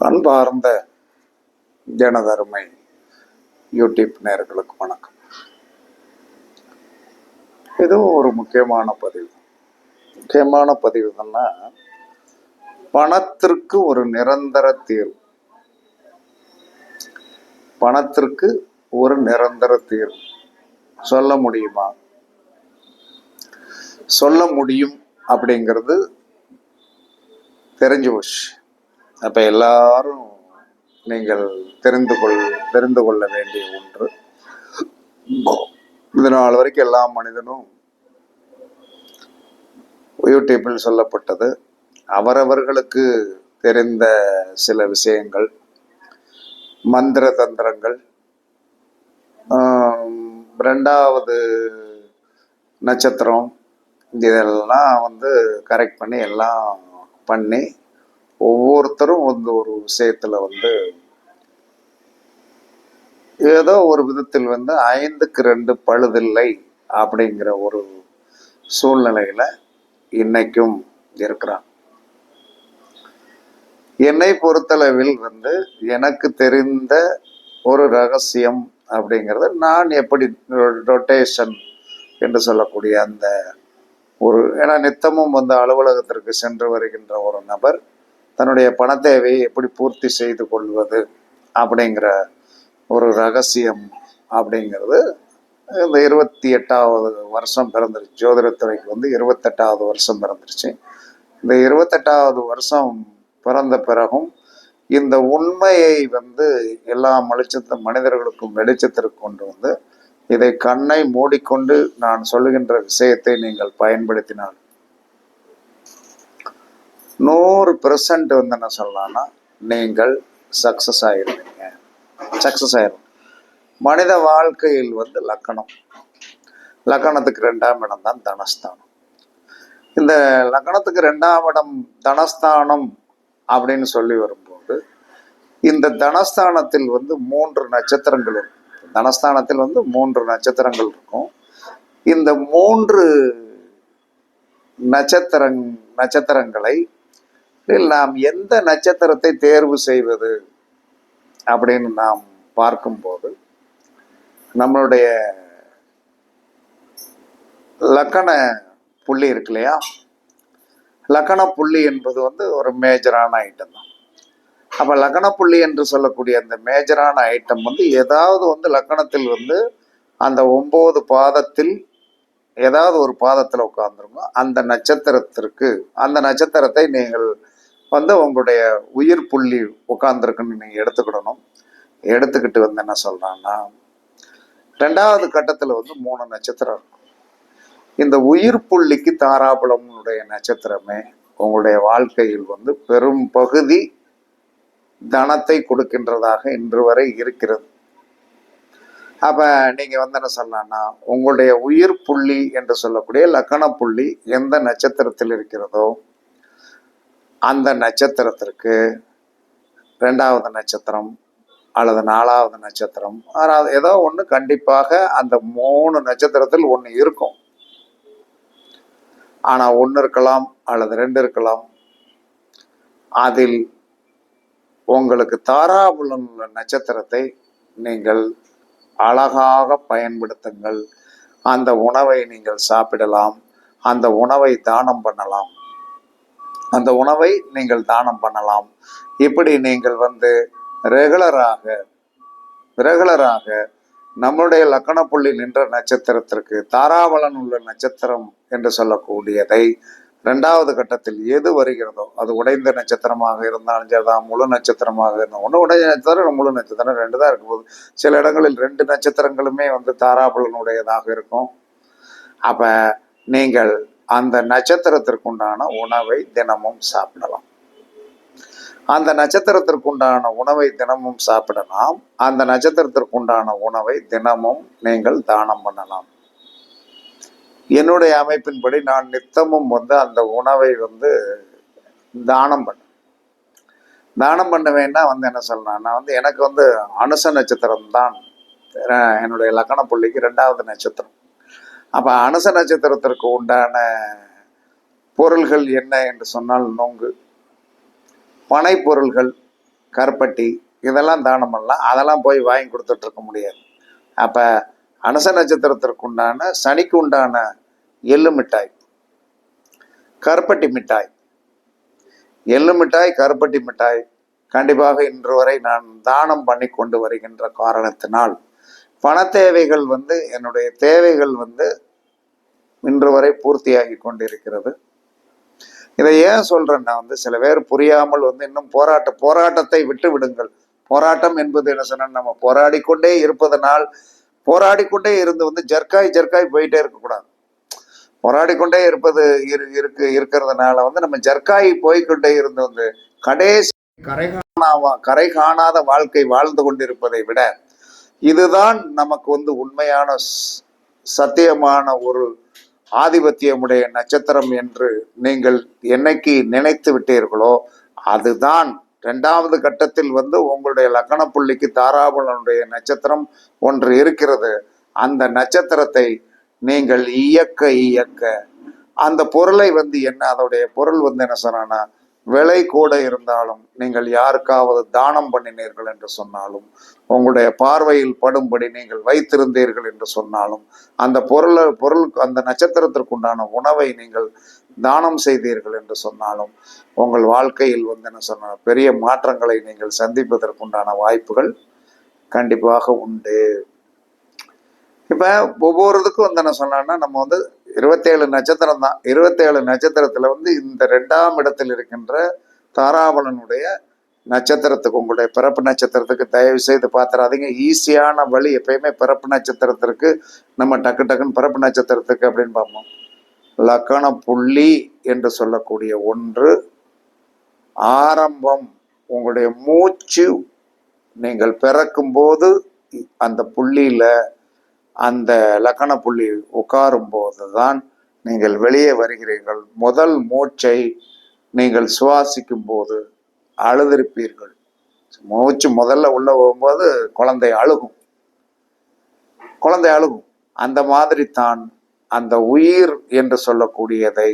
அன்பார்ந்த ஜனதருமை யூடியூப் நேயர்களுக்கு வணக்கம். இதுவும் ஒரு முக்கியமான பதிவு தான்னா, பணத்திற்கு ஒரு நிரந்தர தீர்வு. பணத்திற்கு ஒரு நிரந்தர தீர்வு சொல்ல முடியுமா? சொல்ல முடியும் அப்படிங்கிறது தெரிஞ்சு போச்சு. அப்ப எல்லாரும் நீங்கள் தெரிந்து கொள்ள வேண்டிய ஒன்று. இது நாள் வரைக்கும் எல்லா மனிதனும் யூடியூப்பில் சொல்லப்பட்டது அவரவர்களுக்கு தெரிந்த சில விஷயங்கள், மந்திர தந்திரங்கள், ரெண்டாவது நட்சத்திரம், இதெல்லாம் கரெக்ட் பண்ணி எல்லாம் பண்ணி ஒவ்வொருத்தரும் ஒரு விஷயத்துல ஏதோ ஒரு விதத்தில் 5க்கு 2 பழுதில்லை அப்படிங்கிற ஒரு சூழ்நிலையில இன்னைக்கும் இருக்கிறான். என்னை பொறுத்தளவில் எனக்கு தெரிந்த ஒரு ரகசியம் அப்படிங்கிறது, நான் எப்படி ரொட்டேஷன் என்று சொல்லக்கூடிய அந்த ஏன்னா நித்தமும் அலுவலகத்திற்கு சென்று வருகின்ற ஒரு நபர் தன்னுடைய பண தேவையை எப்படி பூர்த்தி செய்து கொள்வது அப்படிங்கிற ஒரு ரகசியம் அப்படிங்கிறது இந்த 28வது வருஷம் பிறந்துருச்சு. ஜோதிடத்துறைக்கு 28வது வருஷம் பிறந்துருச்சு. இந்த 28வது வருஷம் பிறந்த பிறகும் இந்த உண்மையை எல்லா மனிதர்களுக்கும் வெளிச்சத்திற்கு கொண்டு இதை கண்ணை மூடிக்கொண்டு நான் சொல்லுகின்ற விஷயத்தை நீங்கள் பயன்படுத்தினால் 100% என்ன சொல்லலாம்னா, நீங்கள் சக்சஸ் ஆயிருவீங்க. மனித வாழ்க்கையில் லக்கணத்துக்கு 2ஆம் இடம் தான் தனஸ்தானம். இந்த லக்கணத்துக்கு 2ஆம் இடம் தனஸ்தானம் அப்படின்னு சொல்லி வரும்போது, இந்த தனஸ்தானத்தில் 3 நட்சத்திரங்கள் இருக்கும். தனஸ்தானத்தில் 3 நட்சத்திரங்கள் இருக்கும். இந்த 3 நட்சத்திரங்களை நாம் எந்த நட்சத்திரத்தை தேர்வு செய்வது அப்படின்னு நாம் பார்க்கும்போது, நம்மளுடைய லக்கண புள்ளி இருக்கு இல்லையா, லக்கண புள்ளி என்பது ஒரு மேஜரான ஐட்டம் தான். அப்ப லக்கண புள்ளி என்று சொல்லக்கூடிய அந்த மேஜரான ஐட்டம் ஏதாவது லக்கணத்தில் அந்த 9 பாதத்தில் ஏதாவது ஒரு பாதத்துல உட்கார்ந்துருங்க. அந்த நட்சத்திரத்தை நீங்கள் உங்களுடைய உயிர் புள்ளி உட்கார்ந்துருக்குன்னு நீங்க எடுத்துக்கிடணும். எடுத்துக்கிட்டு என்ன சொல்றான்னா, 2வது கட்டத்துல 3 நட்சத்திரம் இருக்கும். இந்த உயிர் புள்ளிக்கு தாராபலமுடைய நட்சத்திரமே உங்களுடைய வாழ்க்கையில் பெரும் பகுதி தனத்தை கொடுக்கின்றதாக இன்று வரை இருக்கிறது. அப்ப நீங்க என்ன சொல்லலாம்னா, உங்களுடைய உயிர் புள்ளி என்று சொல்லக்கூடிய லக்கண புள்ளி எந்த நட்சத்திரத்தில் இருக்கிறதோ அந்த நட்சத்திரத்திற்கு 2வது நட்சத்திரம் அல்லது 4வது நட்சத்திரம், 6வது ஏதோ ஒண்ணு கண்டிப்பாக அந்த 3 நட்சத்திரத்தில் ஒண்ணு இருக்கும். ஆனா 1 இருக்கலாம் அல்லது 2 இருக்கலாம். அதில் உங்களுக்கு தாராபலம் உள்ள நட்சத்திரத்தை நீங்கள் அழகாக பயன்படுத்துங்கள். அந்த உணவை நீங்கள் சாப்பிடலாம். அந்த உணவை தானம் பண்ணலாம். இப்படி நீங்கள் ரெகுலராக நம்முடைய லக்கண புள்ளி நின்ற நட்சத்திரத்திற்கு தாராபலன் உள்ள நட்சத்திரம் என்று சொல்லக்கூடியதை 2வது கட்டத்தில் எது வருகிறதோ, அது உடைந்த நட்சத்திரமாக இருந்தாலும் சரிதான், முழு நட்சத்திரமாக இருந்தால், ஒன்று உடைந்த நட்சத்திரம், முழு நட்சத்திரம் 2 தான் இருக்கும் போது, சில இடங்களில் 2 நட்சத்திரங்களுமே தாராபலனுடையதாக இருக்கும். அப்ப நீங்கள் அந்த நட்சத்திரத்திற்குண்டான உணவை தினமும் சாப்பிடலாம். அந்த நட்சத்திரத்திற்குண்டான உணவை தினமும் சாப்பிடலாம். அந்த நட்சத்திரத்திற்குண்டான உணவை தினமும் நீங்கள் தானம் பண்ணலாம். என்னுடைய அமைப்பின்படி நான் நித்தமும் அந்த உணவை தானம் பண்ணுவேன்னா என்ன சொல்லலாம், நான் எனக்கு அனுச நட்சத்திரம் தான் என்னுடைய லக்கண புள்ளிக்கு 2வது நட்சத்திரம். அப்ப அனுச நட்சத்திரத்திற்கு உண்டான பொருள்கள் என்ன என்று சொன்னால், நொங்கு, பனை பொருள்கள், கருப்பட்டி இதெல்லாம் தானம் பண்ணலாம். அதெல்லாம் போய் வாங்கி கொடுத்துட்டு இருக்க முடியாது. அப்ப அனுச நட்சத்திரத்திற்கு உண்டான சனிக்கு உண்டான எள்ளு மிட்டாய், கருப்பட்டி மிட்டாய், எள்ளு மிட்டாய், கருப்பட்டி மிட்டாய் கண்டிப்பாக இன்று வரை நான் தானம் பண்ணி கொண்டு வருகின்ற காரணத்தினால் பண தேவைகள் என்னுடைய தேவைகள் இன்று வரை பூர்த்தியாகி கொண்டிருக்கிறது. இதை ஏன் சொல்றேன்னா சில பேர் புரியாமல் இன்னும் போராட்டத்தை விட்டு விடுங்கள். போராட்டம் என்பது என்ன சொன்னா, நம்ம போராடிக்கொண்டே இருப்பதனால் போராடிக்கொண்டே இருந்து ஜர்க்காய் போயிட்டே இருக்கக்கூடாது. போராடிக்கொண்டே இருக்கிறதுனால நம்ம ஜர்க்காய் போய்கொண்டே இருந்து கடைசி கரை காணாத வாழ்க்கை வாழ்ந்து கொண்டிருப்பதை விட இதுதான் நமக்கு உண்மையான சத்தியமான ஒரு ஆதிபத்தியமுடைய நட்சத்திரம் என்று நீங்கள் என்னைக்கு நினைத்து விட்டீர்களோ அதுதான் இரண்டாவது கட்டத்தில் உங்களுடைய லக்கண புள்ளிக்கு தாராபலனுடைய நட்சத்திரம் ஒன்று இருக்கிறது. அந்த நட்சத்திரத்தை நீங்கள் இயக்க அந்த பொருளை என்ன அதோடைய பொருள் என்ன சொன்னா, விலை கூட இருந்தாலும் நீங்கள் யாருக்காவது தானம் பண்ணினீர்கள் என்று சொன்னாலும், உங்களுடைய பார்வையில் படும்படி நீங்கள் வைத்திருந்தீர்கள் என்று சொன்னாலும், அந்த பொருள் அந்த நட்சத்திரத்திற்குண்டான உணவை நீங்கள் தானம் செய்தீர்கள் என்று சொன்னாலும் உங்கள் வாழ்க்கையில் என்ன சொன்ன பெரிய மாற்றங்களை நீங்கள் சந்திப்பதற்குண்டான வாய்ப்புகள் கண்டிப்பாக உண்டு. இப்ப ஒவ்வொருத்துக்கும் என்ன சொன்னா, நம்ம 27 நட்சத்திரம் தான். 27 நட்சத்திரத்துல இந்த 2ஆம் இடத்தில் இருக்கின்ற தாராபலனுடைய நட்சத்திரத்துக்கு, உங்களுடைய பிறப்பு நட்சத்திரத்துக்கு தயவு செய்து பார்த்துறாதீங்க. ஈஸியான வழி எப்பயுமே பிறப்பு நட்சத்திரத்திற்கு நம்ம டக்குன்னு பிறப்பு நட்சத்திரத்துக்கு அப்படின்னு பார்ப்போம். லக்கண புள்ளி என்று சொல்லக்கூடிய ஒன்று ஆரம்பம். உங்களுடைய மூச்சு நீங்கள் பிறக்கும் போது அந்த புள்ளியில அந்த லக்கண புள்ளி உட்காரும் போதுதான் நீங்கள் வெளியே வருகிறீர்கள். முதல் மூச்சை நீங்கள் சுவாசிக்கும் போது அழுதிருப்பீர்கள். மூச்சு முதல்ல உள்ள போகும்போது குழந்தை அழுகும். அந்த மாதிரி தான் அந்த உயிர் என்று சொல்லக்கூடியதை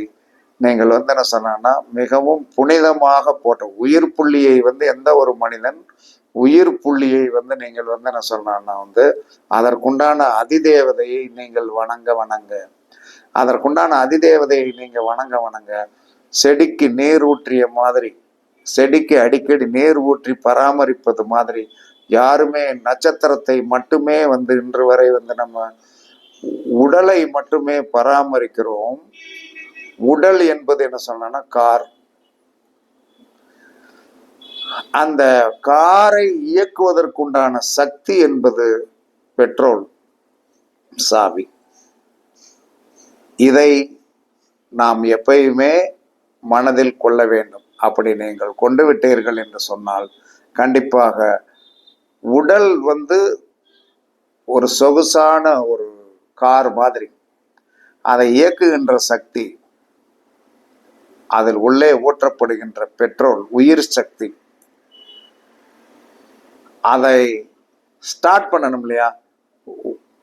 நீங்கள் என்ன சொன்னா மிகவும் புனிதமாக போட்ட உயிர் புள்ளியை எந்த ஒரு மனிதன் உயிர் புள்ளியை நீங்கள் என்ன சொன்னா அதற்குண்டான அதிதேவதையை நீங்கள் வணங்க அதற்குண்டான அதிதேவதையை நீங்க வணங்க செடிக்கு நீர் ஊற்றிய மாதிரி, செடிக்கு அடிக்கடி நீர் ஊற்றி பராமரிப்பது மாதிரி யாருமே நட்சத்திரத்தை மட்டுமே இன்று வரை நம்ம உடலை மட்டுமே பராமரிக்கிறோம். உடல் என்பது என்ன சொன்னா கார். அந்த காரை இயக்குவதற்குண்டான சக்தி என்பது பெட்ரோல், சாவி. இதை நாம் எப்பயுமே மனதில் கொள்ள வேண்டும். அப்படி நீங்கள் கொண்டு விட்டீர்கள் என்று சொன்னால் கண்டிப்பாக உடல் ஒரு சொகுசான ஒரு கார் மாதிரி. அதை இயக்குகின்ற சக்தி, அதில் உள்ளே ஊற்றப்படுகின்ற பெட்ரோல், உயிர் சக்தி. அதை ஸ்டார்ட் பண்ணணும் இல்லையா?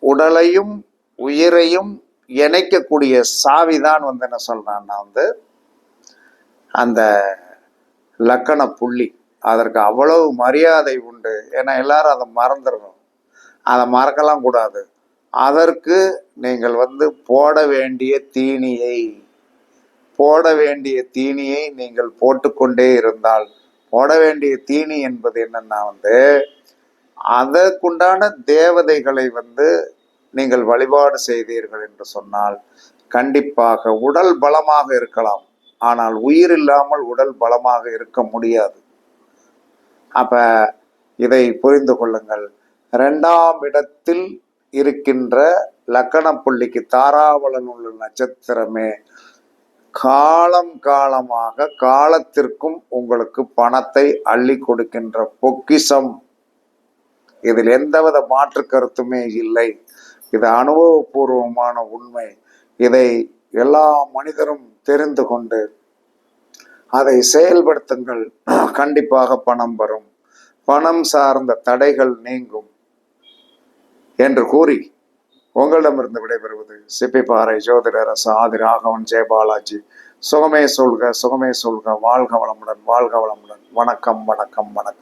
உடலையும் உயிரையும் இணைக்கக்கூடிய சாவிதான் என்ன சொல்றான்னா அந்த லக்கண புள்ளி. அதற்கு அவ்வளவு மரியாதை உண்டு. ஏன்னா எல்லாரும் அதை மறந்துடணும். அதை மறக்கலாம் கூடாது. அதற்கு நீங்கள் போட வேண்டிய தீனியை நீங்கள் போட்டுக்கொண்டே இருந்தால், போட வேண்டிய தீனி என்பது என்னன்னா அதற்குண்டான தேவதைகளை நீங்கள் வழிபாடு செய்தீர்கள் என்று சொன்னால் கண்டிப்பாக உடல் பலமாக இருக்கலாம். ஆனால் உயிர் இல்லாமல் உடல் பலமாக இருக்க முடியாது. அப்ப இதை புரிந்து கொள்ளுங்கள். 2ஆம் இடத்தில் இருக்கின்ற லக்கண புள்ளிக்கு தாராபலன் உள்ள நட்சத்திரமே காலமாக காலத்திற்கும் உங்களுக்கு பணத்தை அள்ளி கொடுக்கின்ற பொக்கிஷம். இதில் எந்தவித மாற்று கருத்துமே இல்லை. இது அனுபவபூர்வமான உண்மை. இதை எல்லா மனிதரும் தெரிந்து கொண்டு அதை செயல்படுத்துங்கள். கண்டிப்பாக பணம் வரும். பணம் சார்ந்த தடைகள் நீங்கும் என்று கூறி உங்களிடமிருந்து விடைபெறுவது சிப்பிப்பாறை ஜோதிடர் ஆதி ராகவன் ஜெயபாலாஜி. சுகமே சொல்க, சுகமே சொல்க. வாழ்க வளமுடன், வாழ்க வளமுடன். வணக்கம், வணக்கம், வணக்கம்.